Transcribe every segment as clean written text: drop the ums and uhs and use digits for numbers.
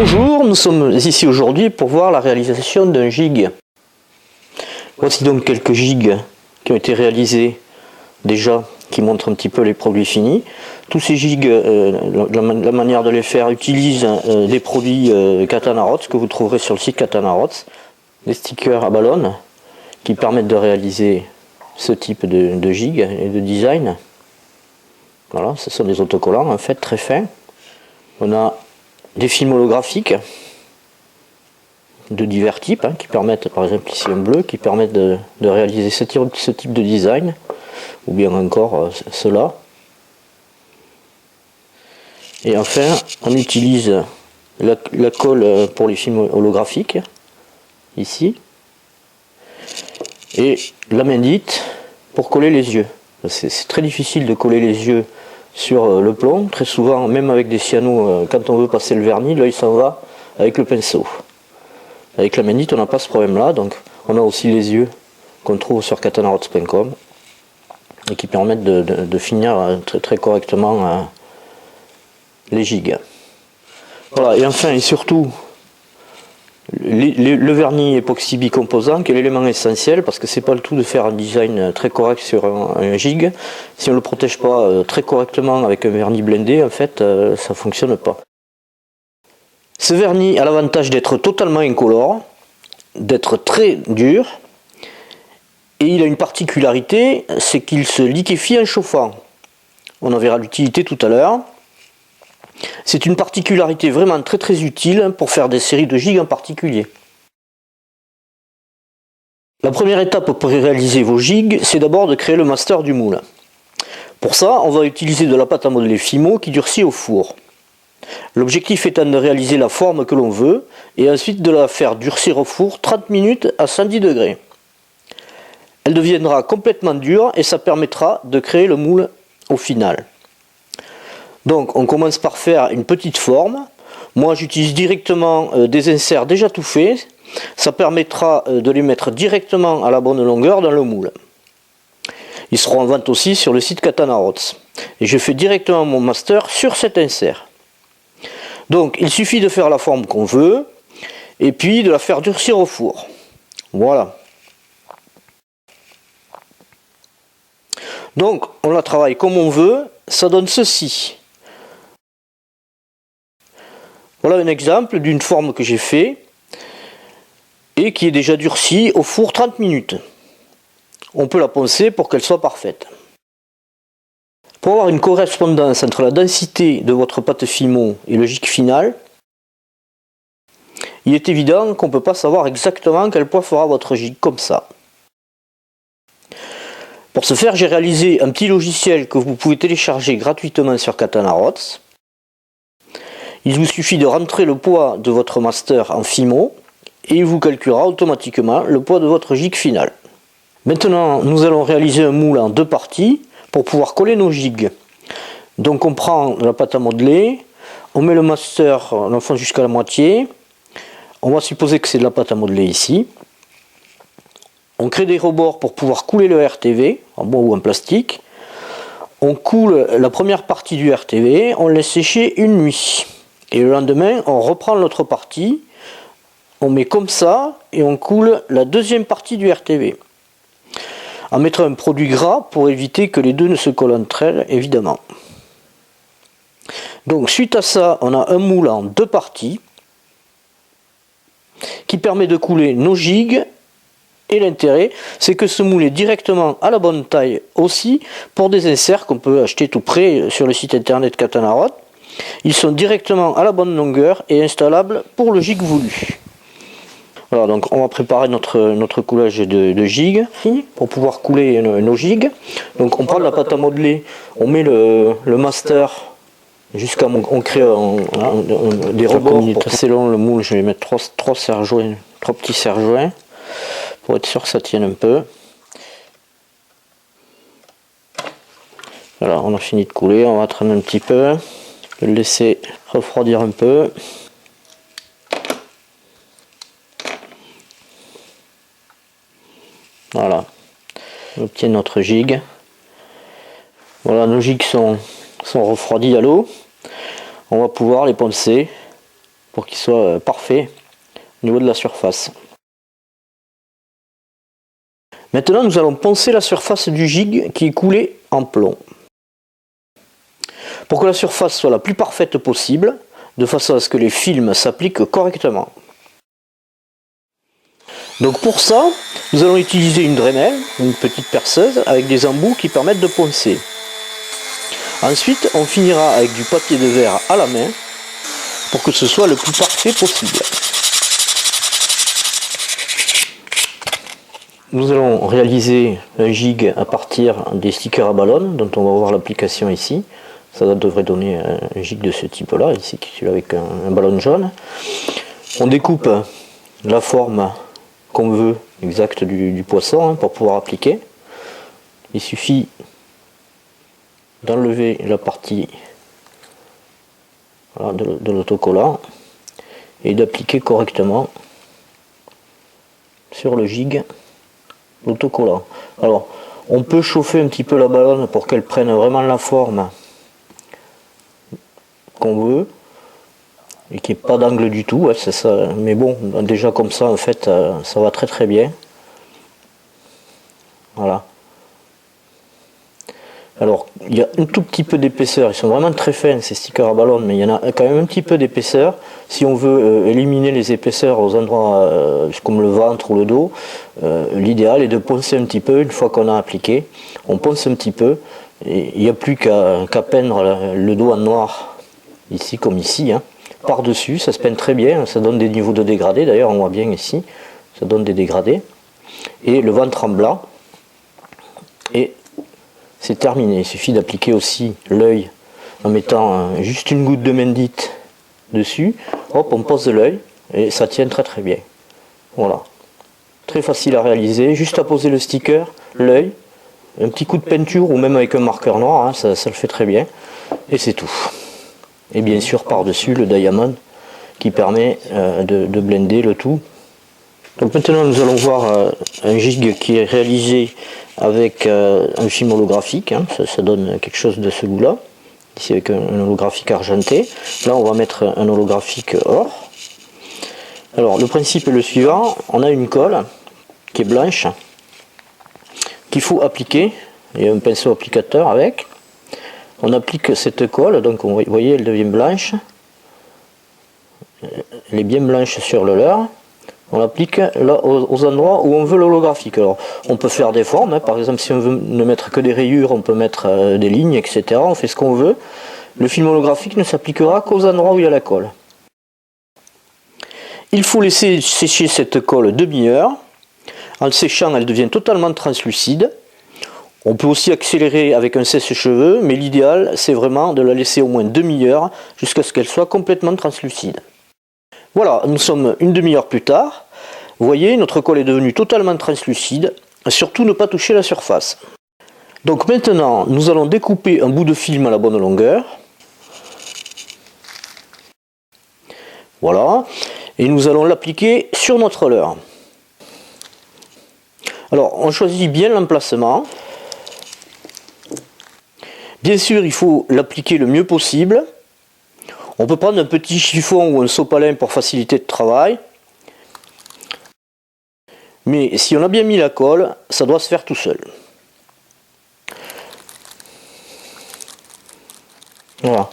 Bonjour, nous sommes ici aujourd'hui pour voir la réalisation d'un gig. Voici donc quelques gigs qui ont été réalisés déjà, qui montrent un petit peu les produits finis. Tous ces gigs, la manière de les faire utilise des produits Katana Rods que vous trouverez sur le site Katana Rods. Des stickers à ballon qui permettent de réaliser ce type de gig et de design. Voilà, ce sont des autocollants en fait très fins. On a des films holographiques de divers types qui permettent, par exemple ici un bleu, qui permettent de réaliser ce type de design, ou bien encore cela. Et enfin, on utilise la colle pour les films holographiques, ici, et la mendite pour coller les yeux. C'est très difficile de coller les yeux sur le plomb, très souvent, même avec des cyanos, quand on veut passer le vernis, l'œil s'en va avec le pinceau. Avec la mendite, on n'a pas ce problème-là, donc on a aussi les yeux qu'on trouve sur katanarods.com et qui permettent de finir très correctement les gigs. Voilà, et enfin et surtout, le vernis époxy bicomposant qui est l'élément essentiel, parce que c'est pas le tout de faire un design très correct sur un gig. Si on ne le protège pas très correctement avec un vernis blindé, en fait, ça ne fonctionne pas. Ce vernis a l'avantage d'être totalement incolore, d'être très dur, et il a une particularité, c'est qu'il se liquéfie en chauffant. On en verra l'utilité tout à l'heure. C'est une particularité vraiment très utile pour faire des séries de gigs en particulier. La première étape pour réaliser vos gigs, c'est d'abord de créer le master du moule. Pour ça, on va utiliser de la pâte à modeler Fimo qui durcit au four. L'objectif étant de réaliser la forme que l'on veut et ensuite de la faire durcir au four 30 minutes à 110 degrés. Elle deviendra complètement dure et ça permettra de créer le moule au final. Donc on commence par faire une petite forme. Moi j'utilise directement des inserts déjà tout faits. Ça permettra de les mettre directement à la bonne longueur dans le moule. Ils seront en vente aussi sur le site Katana Rods. Et je fais directement mon master sur cet insert. Donc il suffit de faire la forme qu'on veut et puis de la faire durcir au four. Voilà. Donc on la travaille comme on veut, ça donne ceci. Voilà un exemple d'une forme que j'ai fait et qui est déjà durcie au four 30 minutes. On peut la poncer pour qu'elle soit parfaite. Pour avoir une correspondance entre la densité de votre pâte Fimo et le gig final, il est évident qu'on ne peut pas savoir exactement quel poids fera votre gig comme ça. Pour ce faire, j'ai réalisé un petit logiciel que vous pouvez télécharger gratuitement sur Katana Rods. Il vous suffit de rentrer le poids de votre master en Fimo et il vous calculera automatiquement le poids de votre gig final. Maintenant, nous allons réaliser un moule en deux parties pour pouvoir coller nos gigs. Donc on prend la pâte à modeler, on met le master, on l'enfonce jusqu'à la moitié. On va supposer que c'est de la pâte à modeler ici. On crée des rebords pour pouvoir couler le RTV, en bois ou en plastique. On coule la première partie du RTV, on laisse sécher une nuit. Et le lendemain, on reprend l'autre partie, on met comme ça et on coule la deuxième partie du RTV. On mettra un produit gras pour éviter que les deux ne se collent entre elles, évidemment. Donc suite à ça, on a un moule en deux parties qui permet de couler nos gigs. Et l'intérêt, c'est que ce moule est directement à la bonne taille aussi pour des inserts qu'on peut acheter tout près sur le site internet Katana Rods. Ils sont directement à la bonne longueur et installables pour le gig voulu. Voilà, donc on va préparer notre coulage de gigs pour pouvoir couler nos gigs. Donc on prend de la pâte à modeler, on met le master jusqu'à on crée des rebords. C'est long le moule, je vais mettre trois petits serre-joints pour être sûr que ça tienne un peu. Voilà, on a fini de couler, on va attendre un petit peu, le laisser refroidir un peu. Voilà, on obtient notre gig. Voilà, nos gigs sont refroidis à l'eau. On va pouvoir les poncer pour qu'il soit parfait au niveau de la surface. Maintenant, nous allons poncer la surface du gig qui est coulé en plomb. Pour que la surface soit la plus parfaite possible, de façon à ce que les films s'appliquent correctement. Donc pour ça, nous allons utiliser une Dremel, une petite perceuse, avec des embouts qui permettent de poncer. Ensuite, on finira avec du papier de verre à la main, pour que ce soit le plus parfait possible. Nous allons réaliser un gig à partir des stickers à ballon, dont on va voir l'application ici. Ça devrait donner un gig de ce type-là, ici, avec un ballon jaune. On découpe la forme qu'on veut exacte du poisson pour pouvoir appliquer. Il suffit d'enlever la partie de l'autocollant et d'appliquer correctement sur le gig l'autocollant. Alors, on peut chauffer un petit peu la ballonne pour qu'elle prenne vraiment la forme qu'on veut et qu'il n'y ait pas d'angle du tout, c'est ça. Mais bon, déjà comme ça en fait ça va très très bien. Voilà. Alors il y a un tout petit peu d'épaisseur, ils sont vraiment très fins ces stickers à ballon, mais il y en a quand même un petit peu d'épaisseur. Si on veut éliminer les épaisseurs aux endroits comme le ventre ou le dos, l'idéal est de poncer un petit peu. Une fois qu'on a appliqué, on ponce un petit peu et il n'y a plus qu'à peindre le dos en noir, ici comme ici, par-dessus. Ça se peint très bien, ça donne des niveaux de dégradés, d'ailleurs on voit bien ici, ça donne des dégradés. Et le ventre en blanc, et c'est terminé. Il suffit d'appliquer aussi l'œil en mettant juste une goutte de mendite dessus. Hop, on pose l'œil et ça tient très très bien. Voilà. Très facile à réaliser, juste à poser le sticker, l'œil, un petit coup de peinture ou même avec un marqueur noir, ça le fait très bien. Et c'est tout. Et bien sûr par-dessus le diamond qui permet de blender le tout. Donc maintenant nous allons voir un gig qui est réalisé avec un film holographique, ça donne quelque chose de ce goût là, ici avec un holographique argenté. Là on va mettre un holographique or. Alors le principe est le suivant, on a une colle qui est blanche, qu'il faut appliquer, il y a un pinceau applicateur avec. On applique cette colle, donc vous voyez elle devient blanche, elle est bien blanche sur le leurre. On l'applique là aux endroits où on veut l'holographique. Alors on peut faire des formes, par exemple si on veut ne mettre que des rayures, on peut mettre des lignes, etc. On fait ce qu'on veut. Le film holographique ne s'appliquera qu'aux endroits où il y a la colle. Il faut laisser sécher cette colle demi-heure. En séchant, elle devient totalement translucide. On peut aussi accélérer avec un sèche-cheveux, mais l'idéal c'est vraiment de la laisser au moins demi-heure jusqu'à ce qu'elle soit complètement translucide. Voilà, nous sommes une demi-heure plus tard. Vous voyez, notre colle est devenue totalement translucide. Surtout ne pas toucher la surface. Donc maintenant, nous allons découper un bout de film à la bonne longueur. Voilà. Et nous allons l'appliquer sur notre leurre. Alors, on choisit bien l'emplacement. Bien sûr, il faut l'appliquer le mieux possible. On peut prendre un petit chiffon ou un sopalin pour faciliter le travail. Mais si on a bien mis la colle, ça doit se faire tout seul. Voilà.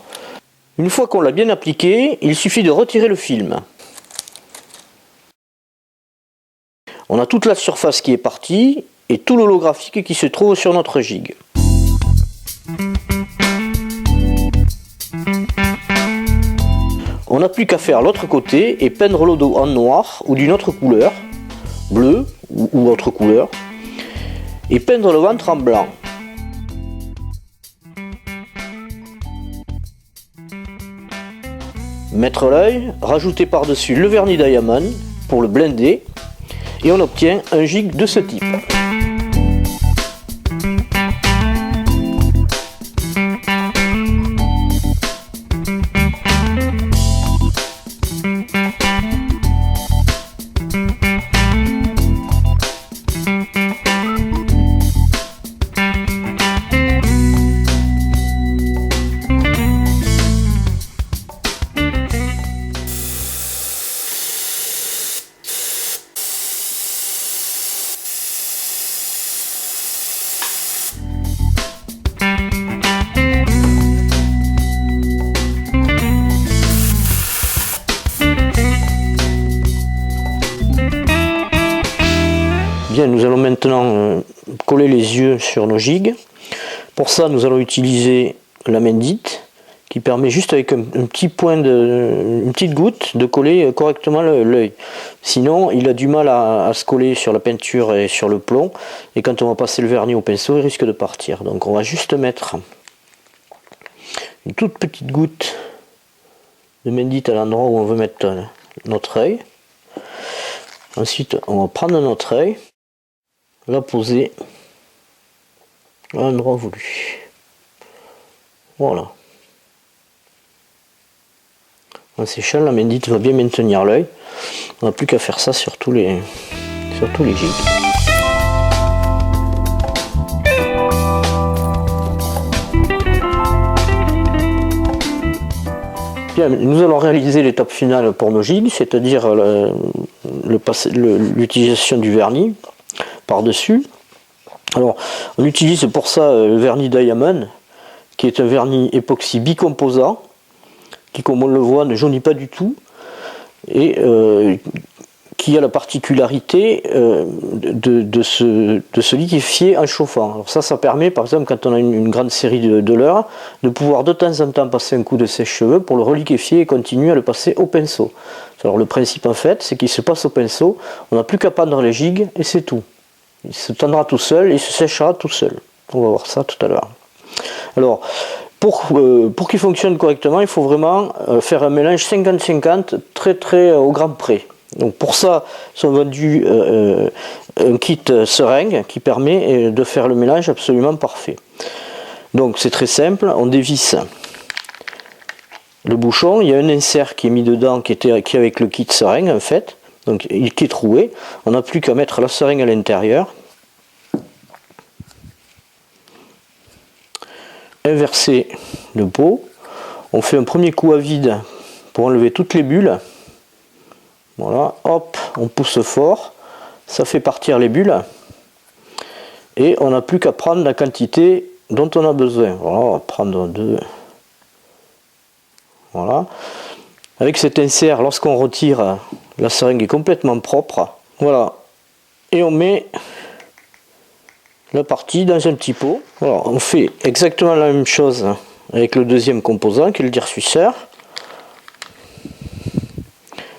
Une fois qu'on l'a bien appliqué, il suffit de retirer le film. On a toute la surface qui est partie et tout l'holographique qui se trouve sur notre gig. On n'a plus qu'à faire l'autre côté et peindre le dos en noir ou d'une autre couleur, bleu ou autre couleur, et peindre le ventre en blanc. Mettre l'œil, rajouter par-dessus le vernis diamond pour le blender, et on obtient un gig de ce type. Bien, nous allons maintenant coller les yeux sur nos gigs. Pour ça, nous allons utiliser la Mendit qui permet juste avec un petit point une petite goutte de coller correctement l'œil. Sinon, il a du mal à se coller sur la peinture et sur le plomb. Et quand on va passer le vernis au pinceau, il risque de partir. Donc on va juste mettre une toute petite goutte de Mendit à l'endroit où on veut mettre notre œil. Ensuite, on va prendre notre œil, la poser à l'endroit voulu. Voilà. En séchant, la Mendit va bien maintenir l'œil. On n'a plus qu'à faire ça sur tous les gigs. Bien, nous allons réaliser l'étape finale pour nos gigs, c'est-à-dire l'utilisation du vernis par-dessus. Alors, on utilise pour ça le vernis Diamond, qui est un vernis époxy bicomposant, qui, comme on le voit, ne jaunit pas du tout, et qui a la particularité de se liquéfier en chauffant. Alors ça permet, par exemple, quand on a une grande série de leurres, de pouvoir de temps en temps passer un coup de sèche-cheveux pour le reliquéfier et continuer à le passer au pinceau. Alors le principe en fait, c'est qu'il se passe au pinceau, on n'a plus qu'à prendre les gigs et c'est tout. Il se tendra tout seul et il se séchera tout seul. On va voir ça tout à l'heure. Alors, pour qu'il fonctionne correctement, il faut vraiment faire un mélange 50-50 très au gramme près. Donc pour ça, sont vendus un kit seringue qui permet de faire le mélange absolument parfait. Donc c'est très simple, on dévisse le bouchon, il y a un insert qui est mis dedans qui est avec le kit seringue en fait, donc qui est troué. On n'a plus qu'à mettre la seringue à l'intérieur. Inverser le pot, on fait un premier coup à vide pour enlever toutes les bulles. Voilà, hop, on pousse fort, ça fait partir les bulles et on n'a plus qu'à prendre la quantité dont on a besoin. Voilà, on va prendre 2. Voilà. Avec cet insert, lorsqu'on retire, la seringue est complètement propre. Voilà, et on met la partie dans un petit pot. Voilà, on fait exactement la même chose avec le deuxième composant qui est le durcisseur.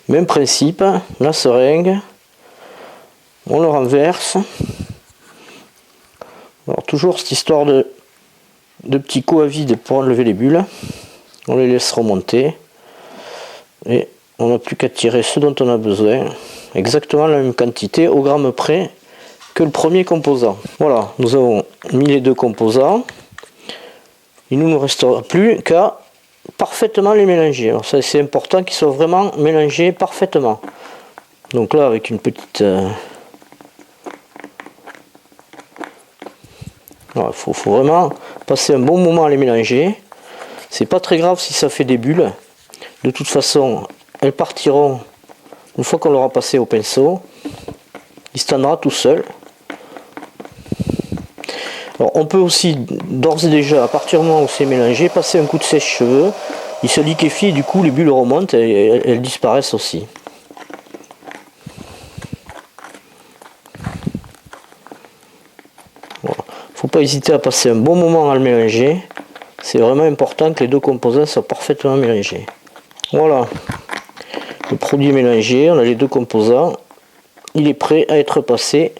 Même principe, la seringue, on le renverse. Alors toujours cette histoire de petits coups à vide pour enlever les bulles. On les laisse remonter et on n'a plus qu'à tirer ce dont on a besoin. Exactement la même quantité au gramme près que le premier composant. Voilà, nous avons mis les deux composants. Il ne nous restera plus qu'à parfaitement les mélanger. Alors ça c'est important qu'ils soient vraiment mélangés parfaitement. Donc là avec une petite... il faut vraiment passer un bon moment à les mélanger. C'est pas très grave si ça fait des bulles. De toute façon, elles partiront une fois qu'on l'aura passé au pinceau. Il se tendra tout seul. Alors, on peut aussi d'ores et déjà, à partir du moment où c'est mélangé, passer un coup de sèche-cheveux. Il se liquéfie et du coup les bulles remontent et elles disparaissent aussi. Voilà. Faut pas hésiter à passer un bon moment à le mélanger. C'est vraiment important que les deux composants soient parfaitement mélangés. Voilà. Le produit est mélangé, on a les deux composants. Il est prêt à être passé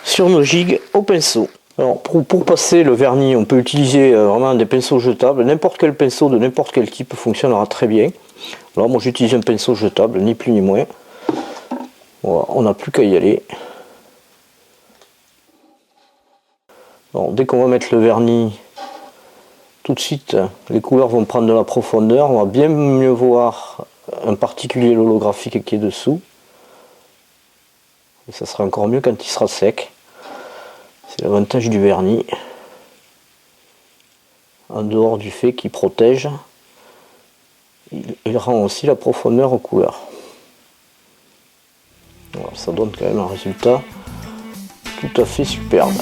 sur nos gigs au pinceau. Alors pour passer le vernis, on peut utiliser vraiment des pinceaux jetables. N'importe quel pinceau de n'importe quel type fonctionnera très bien. Alors moi j'utilise un pinceau jetable, ni plus ni moins. Voilà, on n'a plus qu'à y aller. Alors, dès qu'on va mettre le vernis, tout de suite les couleurs vont prendre de la profondeur. On va bien mieux voir en particulier l'holographique qui est dessous. Et ça sera encore mieux quand il sera sec. C'est l'avantage du vernis, en dehors du fait qu'il protège, il rend aussi la profondeur aux couleurs. Voilà, ça donne quand même un résultat tout à fait superbe.